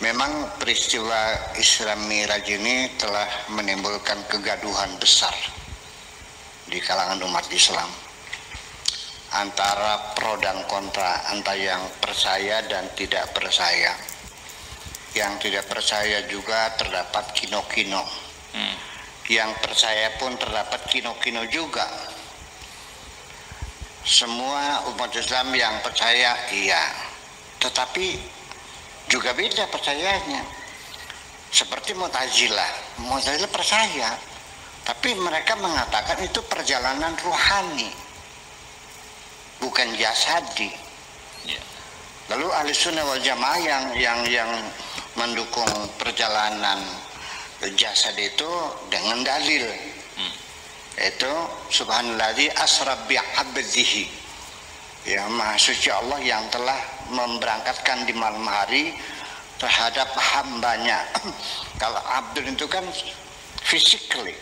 Memang peristiwa Isra Mi'raj ini telah menimbulkan kegaduhan besar di kalangan umat Islam, antara pro dan kontra, antara yang percaya dan tidak percaya. Yang tidak percaya juga terdapat kino-kino, yang percaya pun terdapat kino-kino juga. Semua umat Islam yang percaya iya, tetapi juga beda percayanya. Seperti Mu'tazilah percaya, tapi mereka mengatakan itu perjalanan rohani, bukan jasadi. Lalu Ahli Sunnah wal Jamaah yang mendukung perjalanan jasad itu dengan dalil, yaitu Subhanalladzi asra bi'abdihi, ya Maha Suci Allah yang telah memberangkatkan di malam hari terhadap hambanya. Kalau abdul itu kan physically,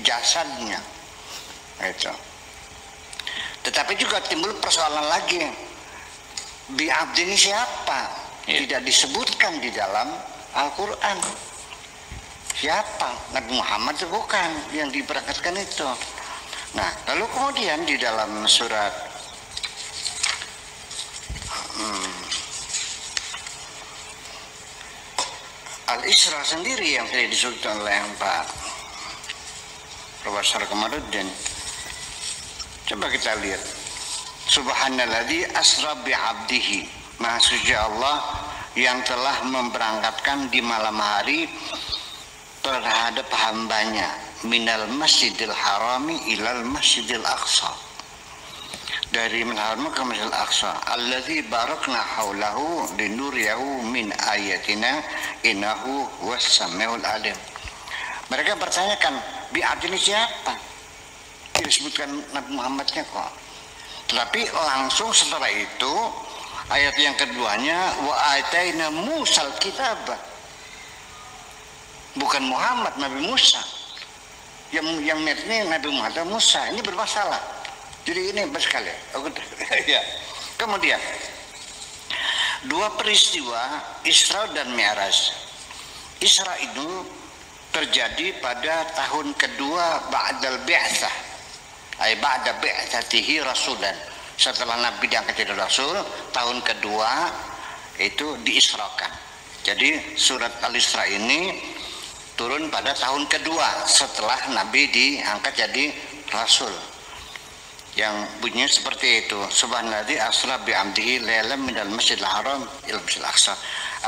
jasadnya itu. Tetapi juga timbul persoalan lagi, bi'abdi ini siapa? Tidak disebutkan di dalam Al-Quran. Siapa? Nabi Muhammad itu bukan yang diberangkatkan itu. Nah, lalu kemudian di dalam surat Al-Isra sendiri yang tadi disebutkan oleh Pak Profesor Kamarudin, coba kita lihat. Subhanalladzi asra bi'abdihi, Maha Suci Allah yang telah memberangkatkan di malam hari terhadap hambanya, minal masjidil harami ilal masjidil aqsa, dari Haram ke Masjidil Aqsa, alladzi barakna haulahu linuriyahu min ayatina innahu was-sami'ul alim. Mereka bertanyakan, bi'abdi ini siapa? Tidak disebutkan Nabi Muhammadnya kok. Tetapi langsung setelah itu ayat yang keduanya, wa ataina Musal kitab. Bukan Muhammad, Nabi Musa. Yang ini Nabi Muhammad Musa, ini bermasalah. Jadi ini sekali. Ya. Kemudian dua peristiwa Isra dan Mi'raj. Isra itu terjadi pada tahun kedua ba'dal bi'tsah, ay ba'da bi'tsatihi rasulan. Setelah Nabi diangkat jadi Rasul, tahun kedua itu diisrakan. Jadi surat Al-Isra ini turun pada tahun kedua setelah Nabi diangkat jadi Rasul. Yang bunyinya seperti itu, Subhanalladzi asra bi'amdihi lailan minal masjidil haram ila masjidil aqsa.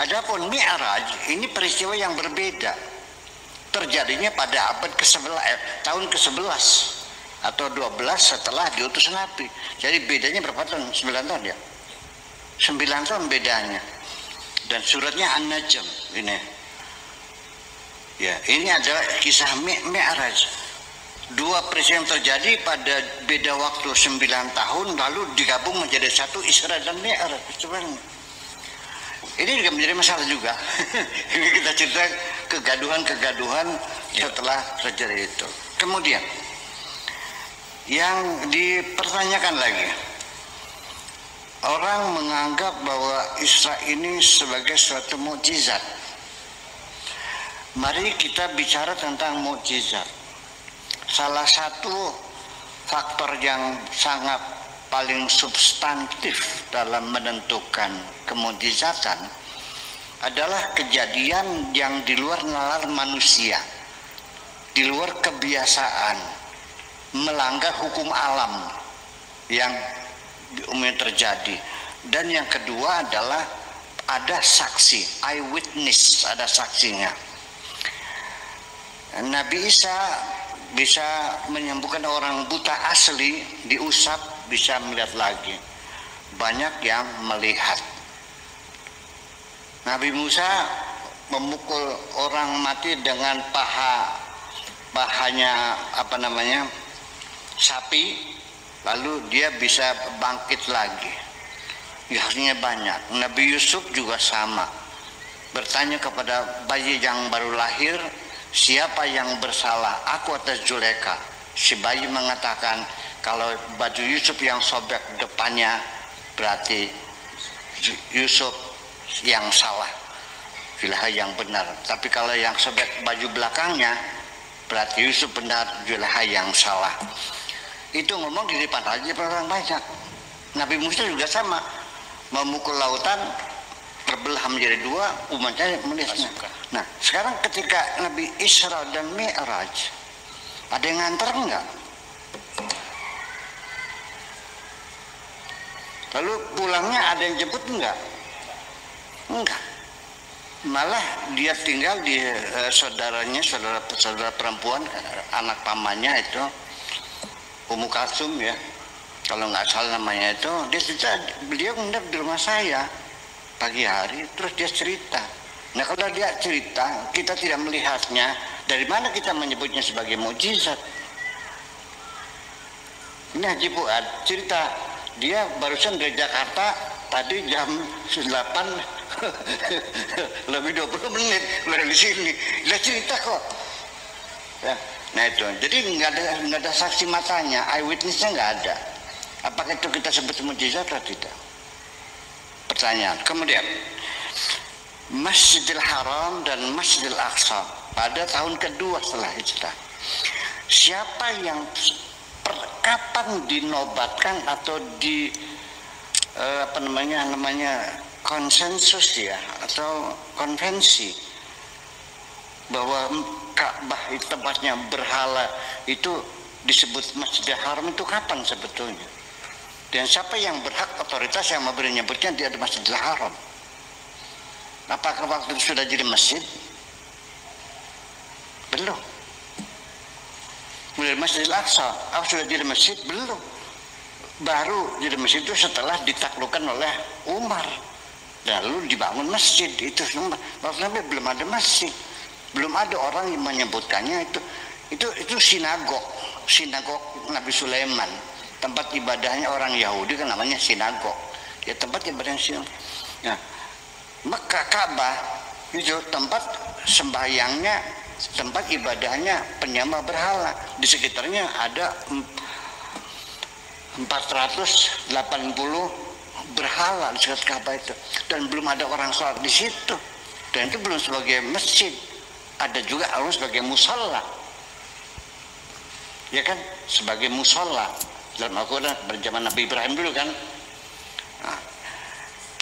Adapun Mi'raj ini peristiwa yang berbeda. Terjadinya pada abad ke-11, tahun ke-11 atau 12 setelah diutus Nabi. Jadi bedanya berapa tahun? 9 tahun ya? 9 tahun bedanya. Dan suratnya An-Najm ini. Ya, ini adalah kisah Mi'raj. Dua peristiwa yang terjadi pada beda waktu 9 tahun lalu digabung menjadi satu, Isra dan Mi'raj. Ini juga menjadi masalah juga. Ini kita cerita kegaduhan setelah terjadi itu. Kemudian yang dipertanyakan lagi, orang menganggap bahwa Isra ini sebagai suatu mukjizat. Mari kita bicara tentang mukjizat. Salah satu faktor yang sangat paling substantif dalam menentukan kemukjizatan adalah kejadian yang di luar nalar manusia, di luar kebiasaan, melanggar hukum alam yang umumnya terjadi. Dan yang kedua adalah ada saksi, eyewitness, ada saksinya. Nabi Isa bisa menyembuhkan orang buta asli, diusap bisa melihat lagi. Banyak yang melihat. Nabi Musa memukul orang mati dengan pahanya sapi, lalu dia bisa bangkit lagi. Hasilnya banyak. Nabi Yusuf juga sama, bertanya kepada bayi yang baru lahir, siapa yang bersalah, aku atas Zuleka? Si bayi mengatakan, kalau baju Yusuf yang sobek depannya berarti Yusuf yang salah. Zulaikha yang benar. Tapi kalau yang sobek baju belakangnya, berarti Yusuf benar, Zulaikha yang salah. Itu ngomong di depan raja orang banyak. Nabi Musa juga sama, memukul lautan, terbelah menjadi dua, umatnya melihatnya. Nah, sekarang ketika Nabi Isra dan Mi'raj, ada yang nganter enggak? Lalu pulangnya ada yang jemput enggak? Enggak. Malah dia tinggal di saudaranya, saudara perempuan, anak pamannya itu, Ummu Kalsum ya, kalau nggak salah namanya itu. Dia nginep di rumah saya pagi hari, terus dia cerita. Nah kalau dia cerita, kita tidak melihatnya, dari mana kita menyebutnya sebagai mukjizat? Ini Haji Fuad cerita, dia barusan dari Jakarta tadi jam 8 lebih 20 menit baru di sini. Dia cerita kok. Ya. Nah itu, jadi nggak ada saksi matanya, eyewitnessnya nggak ada. Apakah itu kita sebut mukjizat atau tidak? Pertanyaan. Kemudian Masjidil Haram dan Masjidil Aqsa pada tahun kedua setelah hijrah. Siapa yang kapan dinobatkan atau di namanya konsensus ya atau konvensi bahwa Ka'bah itu tempatnya berhala itu disebut Masjidil Haram itu kapan sebetulnya? Dan siapa yang berhak, otoritas yang menyebutnya dia di Masjidil Haram? Apakah waktu itu sudah jadi masjid? Belum. Kemudian Masjidil Aqsa, sudah jadi masjid? Belum. Baru jadi masjid itu setelah ditaklukkan oleh Umar. Lalu dibangun masjid itu semua. Maksudnya belum ada masjid. Belum ada orang yang menyebutkannya itu sinagog Nabi Sulaiman, tempat ibadahnya orang Yahudi kan namanya sinagog ya, tempat ibadah sinagog. Nah, Mekah Ka'bah itu tempat sembahyangnya, tempat ibadahnya penyembah berhala. Di sekitarnya ada 480 berhala di sekitar Ka'bah itu, dan belum ada orang sholat di situ, dan itu belum sebagai masjid. Ada juga harus sebagai musola, ya kan, sebagai musola dalam Al-Quran berjaman Nabi Ibrahim dulu kan. Nah,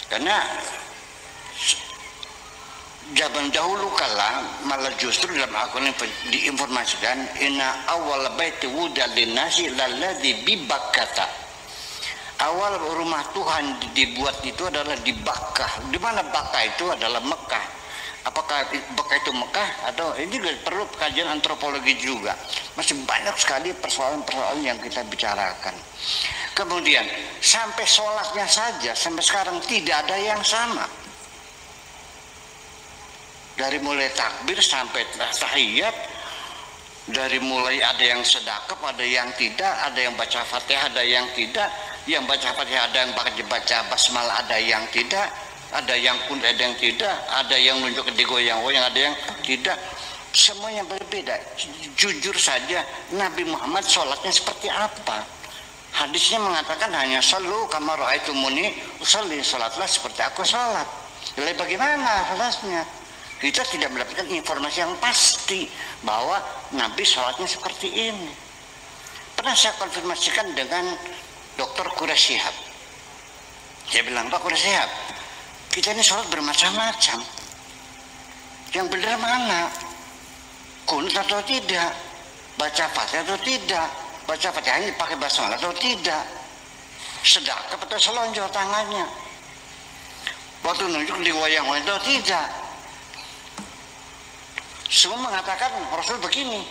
karena zaman dahulu kala malah justru dalam Al-Quran diinformasikan inna awal baiti wudal linnasi lalladzi bi Bakkah. Awal rumah Tuhan dibuat itu adalah di Bakkah. Di mana Bakkah itu adalah Mekah. Apakah Bakkah itu Mekah atau ini juga perlu kajian antropologi juga. Masih banyak sekali persoalan-persoalan yang kita bicarakan. Kemudian sampai sholatnya saja sampai sekarang tidak ada yang sama. Dari mulai takbir sampai tahiyat, dari mulai ada yang sedekap, ada yang tidak, ada yang baca Fatihah, ada yang tidak, yang baca Fatihah ada yang baca basmalah, ada yang tidak, ada yang pun ada yang tidak, ada yang nunjuk ke digoyang-goyang, ada yang tidak, semuanya berbeda. Jujur saja Nabi Muhammad sholatnya seperti apa? Hadisnya mengatakan hanya sallu kama ra'aitumuni usolli, sholatlah seperti aku sholat. Lalu bagaimana sholatnya? Kita tidak mendapatkan informasi yang pasti bahwa Nabi sholatnya seperti ini. Pernah saya konfirmasikan dengan Dr. Quraish Shihab. Saya bilang, Pak Quraish Shihab, kita ini sholat bermacam-macam. Yang benar mana? Kunut atau tidak? Baca Fatihah atau tidak? Baca Fatihah ini pakai basmalah atau tidak? Sedekap atau selonjor tangannya? Waktu nunjuk di wayang-wayang atau tidak? Semua mengatakan Rasul begini.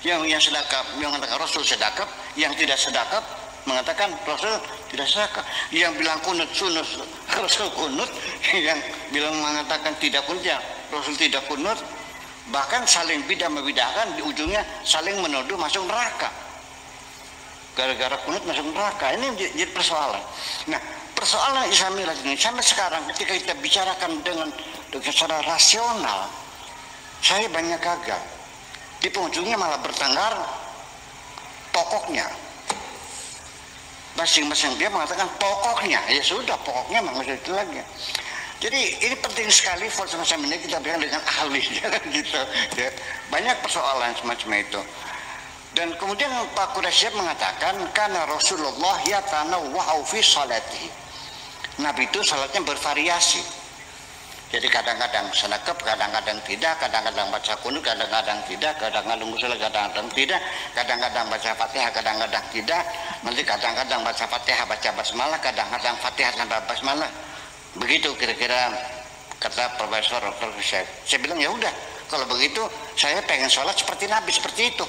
Yang sedekap, yang mengatakan Rasul sedekap, yang tidak sedekap mengatakan Rasul tidak sedekap. Yang bilang kunut sunut Rasul kunut, yang bilang mengatakan tidak kunut ya Rasul tidak kunut. Bahkan saling membedakan, di ujungnya saling menuduh masuk neraka. Gara-gara kunut masuk neraka. Ini jadi persoalan. Nah, persoalan Isra Mi'raj ini sampai sekarang ketika kita bicarakan dengan secara rasional, saya banyak gagal. Di penghujungnya malah bertengkar pokoknya. Masing-masing dia mengatakan pokoknya, ya sudah pokoknya memang itu lagi. Jadi ini penting sekali for semacam ini kita bilang dengan ahli gitu ya. Banyak persoalan semacam itu. Dan kemudian Pak Quraisy mengatakan karena Rasulullah yatanawwa'u fi salatihi. Nabi itu salatnya bervariasi. Jadi kadang-kadang senekep, kadang-kadang tidak, kadang-kadang baca kunut, kadang-kadang tidak, kadang-kadang usul, kadang-kadang tidak, kadang-kadang baca Fatihah, kadang-kadang tidak, nanti kadang-kadang baca Fatihah, baca basmalah, kadang-kadang Fatihah tanpa basmalah. Begitu kira-kira kata Profesor Dr. Syekh. Saya bilang ya udah, kalau begitu saya pengen sholat seperti Nabi seperti itu.